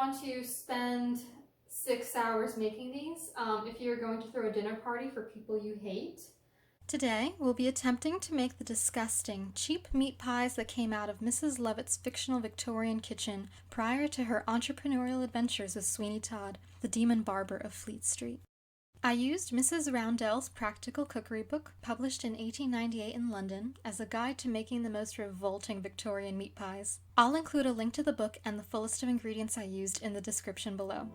want to spend 6 hours making these if you're going to throw a dinner party for people you hate. Today, we'll be attempting to make the disgusting, cheap meat pies that came out of Mrs. Lovett's fictional Victorian kitchen prior to her entrepreneurial adventures with Sweeney Todd, the demon barber of Fleet Street. I used Mrs. Roundell's practical cookery book, published in 1898 in London, as a guide to making the most revolting Victorian meat pies. I'll include a link to the book and the full list of ingredients I used in the description below.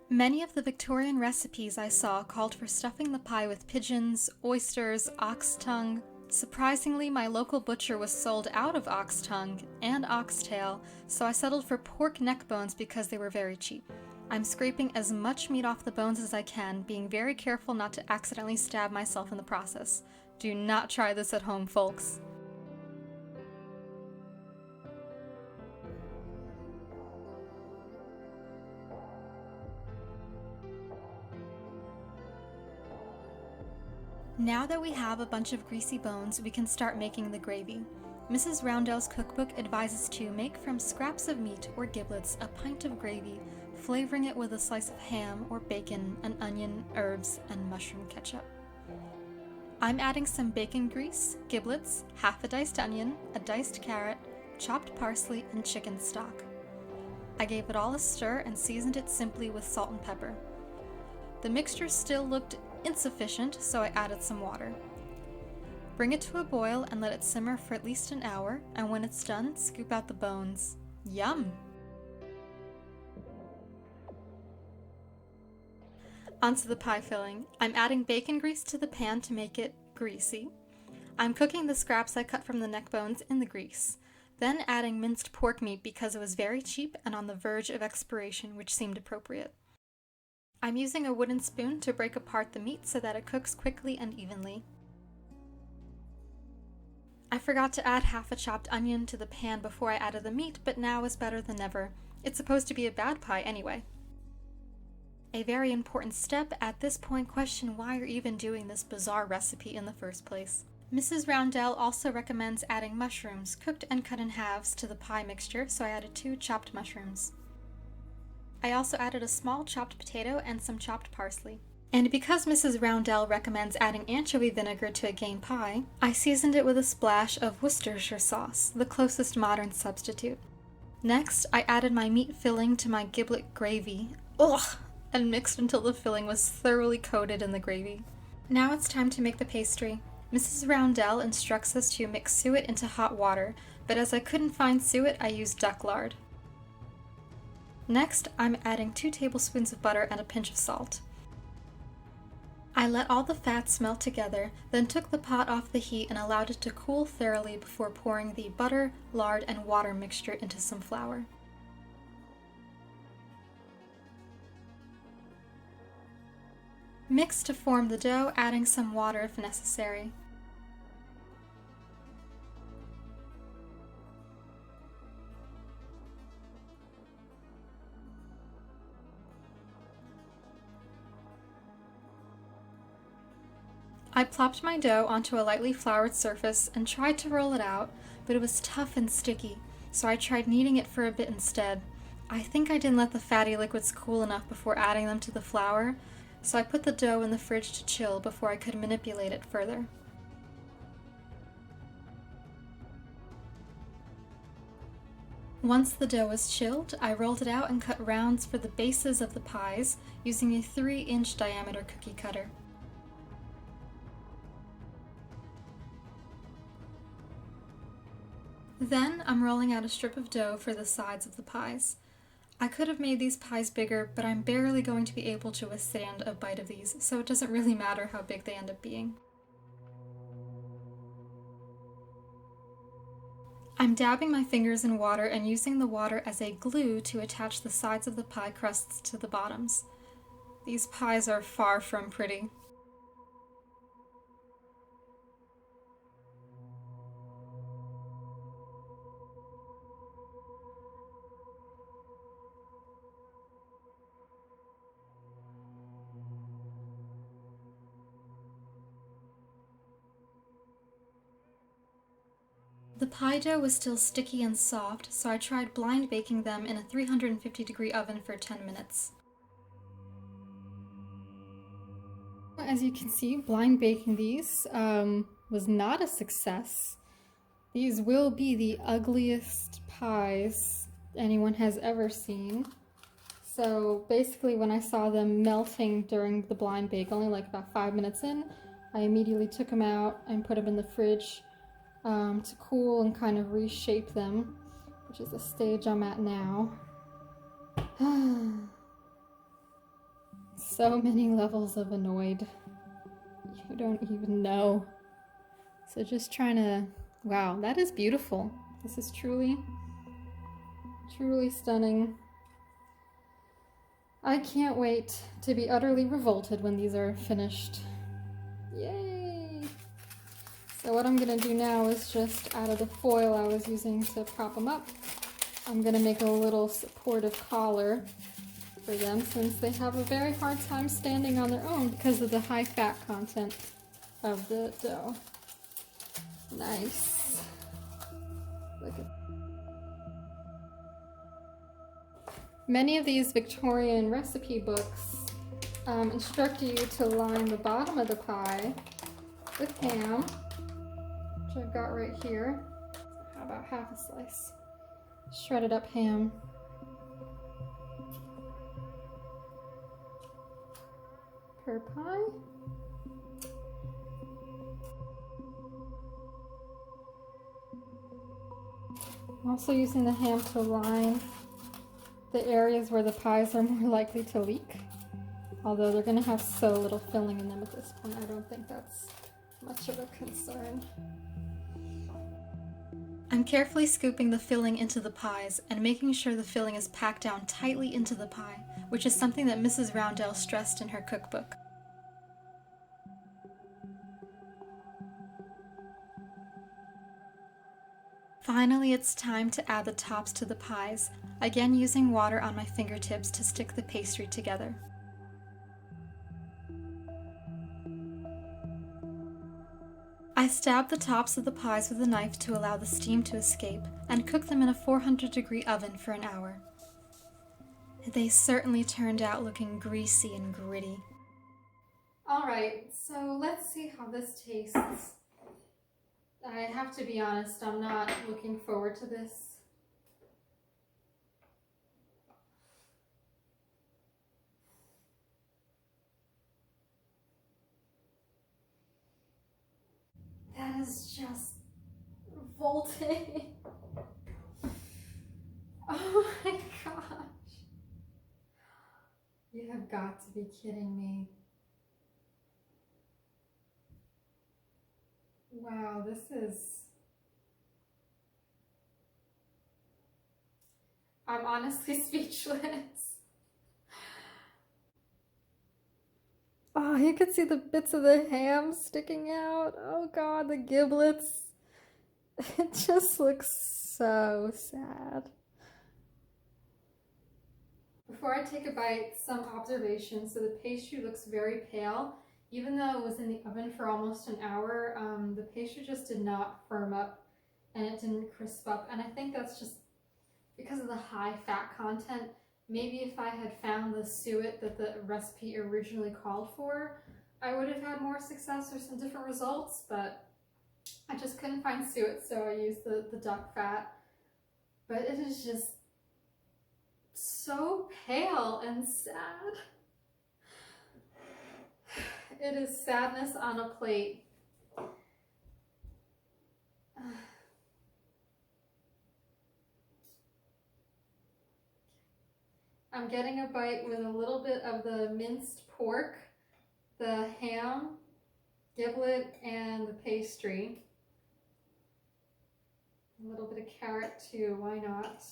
Many of the Victorian recipes I saw called for stuffing the pie with pigeons, oysters, ox tongue. Surprisingly, my local butcher was sold out of ox tongue and oxtail, so I settled for pork neck bones because they were very cheap. I'm scraping as much meat off the bones as I can, being very careful not to accidentally stab myself in the process. Do not try this at home, folks. Now that we have a bunch of greasy bones, we can start making the gravy. Mrs. Roundell's cookbook advises to make from scraps of meat or giblets a pint of gravy, flavoring it with a slice of ham or bacon, an onion, herbs, and mushroom ketchup. I'm adding some bacon grease, giblets, half a diced onion, a diced carrot, chopped parsley, and chicken stock. I gave it all a stir and seasoned it simply with salt and pepper. The mixture still looked insufficient, so I added some water. Bring it to a boil and let it simmer for at least an hour, and when it's done, scoop out the bones. Yum! Onto the pie filling. I'm adding bacon grease to the pan to make it greasy. I'm cooking the scraps I cut from the neck bones in the grease, then adding minced pork meat because it was very cheap and on the verge of expiration, which seemed appropriate. I'm using a wooden spoon to break apart the meat so that it cooks quickly and evenly. I forgot to add half a chopped onion to the pan before I added the meat, but now is better than ever. It's supposed to be a bad pie anyway. A very important step: at this point, question why you're even doing this bizarre recipe in the first place. Mrs. Roundell also recommends adding mushrooms, cooked and cut in halves, to the pie mixture, so I added 2 chopped mushrooms. I also added a small chopped potato and some chopped parsley. And because Mrs. Roundell recommends adding anchovy vinegar to a game pie, I seasoned it with a splash of Worcestershire sauce, the closest modern substitute. Next, I added my meat filling to my giblet gravy, and mixed until the filling was thoroughly coated in the gravy. Now it's time to make the pastry. Mrs. Roundell instructs us to mix suet into hot water, but as I couldn't find suet, I used duck lard. Next, I'm adding 2 tablespoons of butter and a pinch of salt. I let all the fats melt together, then took the pot off the heat and allowed it to cool thoroughly before pouring the butter, lard, and water mixture into some flour. Mix to form the dough, adding some water if necessary. I plopped my dough onto a lightly floured surface and tried to roll it out, but it was tough and sticky, so I tried kneading it for a bit instead. I think I didn't let the fatty liquids cool enough before adding them to the flour, so I put the dough in the fridge to chill before I could manipulate it further. Once the dough was chilled, I rolled it out and cut rounds for the bases of the pies using a 3-inch diameter cookie cutter. Then I'm rolling out a strip of dough for the sides of the pies. I could have made these pies bigger, but I'm barely going to be able to withstand a bite of these, so it doesn't really matter how big they end up being. I'm dabbing my fingers in water and using the water as a glue to attach the sides of the pie crusts to the bottoms. These pies are far from pretty. The pie dough was still sticky and soft, so I tried blind baking them in a 350-degree oven for 10 minutes. As you can see, blind baking these was not a success. These will be the ugliest pies anyone has ever seen. So basically when I saw them melting during the blind bake, only like about 5 minutes in, I immediately took them out and put them in the fridge to cool and kind of reshape them, which is the stage I'm at now. So many levels of annoyed. You don't even know. So just trying to... Wow, that is beautiful. This is truly, truly stunning. I can't wait to be utterly revolted when these are finished. Yay! So what I'm gonna do now is just, out of the foil I was using to prop them up, I'm gonna make a little supportive collar for them since they have a very hard time standing on their own because of the high fat content of the dough. Nice. Look at. Many of these Victorian recipe books instruct you to line the bottom of the pie with ham, which I've got right here. How about half a slice? Shredded up ham. Per pie. I'm also using the ham to line the areas where the pies are more likely to leak. Although they're going to have so little filling in them at this point, I don't think that's much of a concern. I'm carefully scooping the filling into the pies and making sure the filling is packed down tightly into the pie, which is something that Mrs. Roundell stressed in her cookbook. Finally, it's time to add the tops to the pies, again using water on my fingertips to stick the pastry together. I stab the tops of the pies with a knife to allow the steam to escape and cook them in a 400-degree oven for an hour. They certainly turned out looking greasy and gritty. Alright, so let's see how this tastes. I have to be honest, I'm not looking forward to this. That is just revolting. Oh my gosh. You have got to be kidding me. Wow, this is... I'm honestly speechless. Oh, you could see the bits of the ham sticking out. Oh god, the giblets. It just looks so sad. Before I take a bite, some observations. So the pastry looks very pale. Even though it was in the oven for almost an hour, the pastry just did not firm up and it didn't crisp up. And I think that's just because of the high fat content. Maybe if I had found the suet that the recipe originally called for, I would have had more success or some different results, but I just couldn't find suet, so I used the duck fat. But it is just so pale and sad. It is sadness on a plate. I'm getting a bite with a little bit of the minced pork, the ham, giblet, and the pastry. A little bit of carrot too, why not?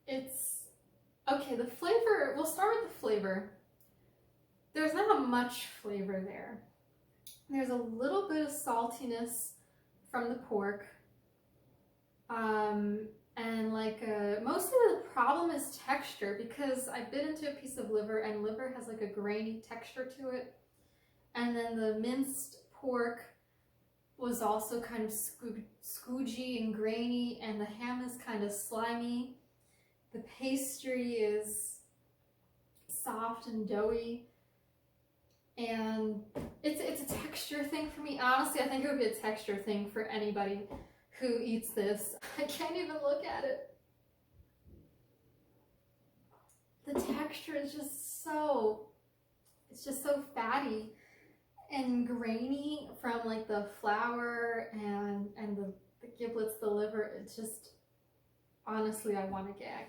It's, okay, the flavor, we'll start with the flavor. There's not much flavor there. There's a little bit of saltiness from the pork. And like, mostly the problem is texture, because I bit into a piece of liver and liver has like a grainy texture to it. And then the minced pork was also kind of scoogey and grainy, and the ham is kind of slimy. The pastry is soft and doughy, and it's a texture thing for me. Honestly, I think it would be a texture thing for anybody who eats this. I can't even look at it. The texture is just so, it's just so fatty and grainy from like the flour and the giblets, the liver. It's just, honestly, I want to gag.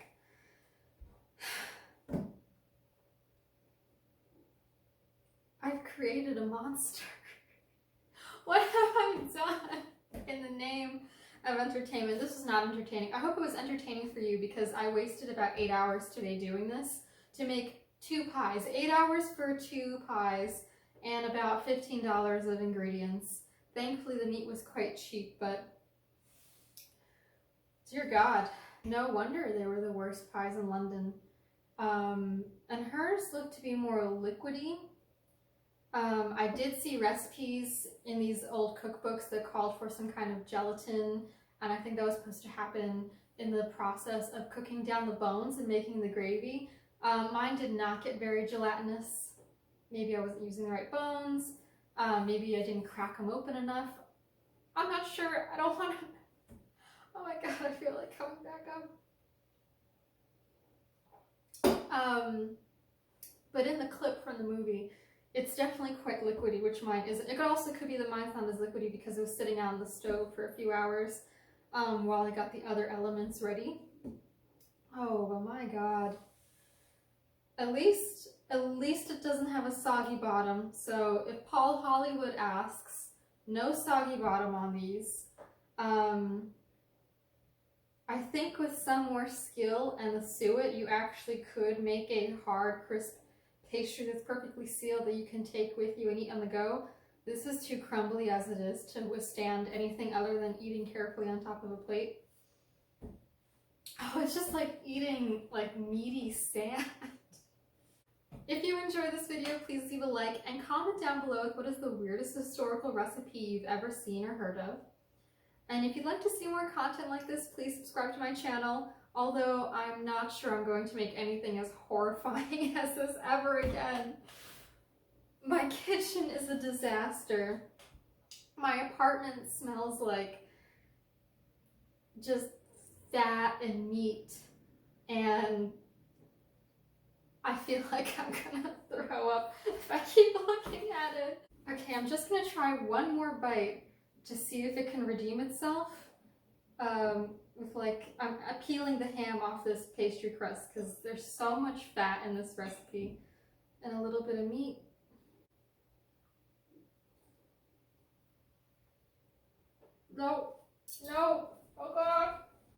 I've created a monster. What have I done in the name of entertainment? This was not entertaining. I hope it was entertaining for you, because I wasted about 8 hours today doing this to make 2 pies. 8 hours for 2 pies and about $15 of ingredients. Thankfully the meat was quite cheap, but dear God, no wonder they were the worst pies in London. And hers looked to be more liquidy. I did see recipes in these old cookbooks that called for some kind of gelatin, and I think that was supposed to happen in the process of cooking down the bones and making the gravy. Mine did not get very gelatinous. Maybe I wasn't using the right bones. Maybe I didn't crack them open enough. I'm not sure. I don't want to... Oh my God, I feel like coming back up. But in the clip from the movie, it's definitely quite liquidy, which mine isn't. It could be that mine's not as liquidy because it was sitting out on the stove for a few hours while I got the other elements ready. Oh, but my God. At least it doesn't have a soggy bottom. So if Paul Hollywood asks, no soggy bottom on these. I think with some more skill and the suet, you actually could make a hard, crisp pastry that's perfectly sealed that you can take with you and eat on the go. This is too crumbly as it is to withstand anything other than eating carefully on top of a plate. Oh, it's just like eating like meaty sand. If you enjoyed this video, please leave a like and comment down below with what is the weirdest historical recipe you've ever seen or heard of. And if you'd like to see more content like this, please subscribe to my channel, although I'm not sure I'm going to make anything as horrifying as this ever again. My kitchen is a disaster. My apartment smells like just fat and meat, and I feel like I'm gonna throw up if I keep looking at it. Okay, I'm just gonna try one more bite to see if it can redeem itself. With like, I'm peeling the ham off this pastry crust because there's so much fat in this recipe and a little bit of meat. No, no, oh God.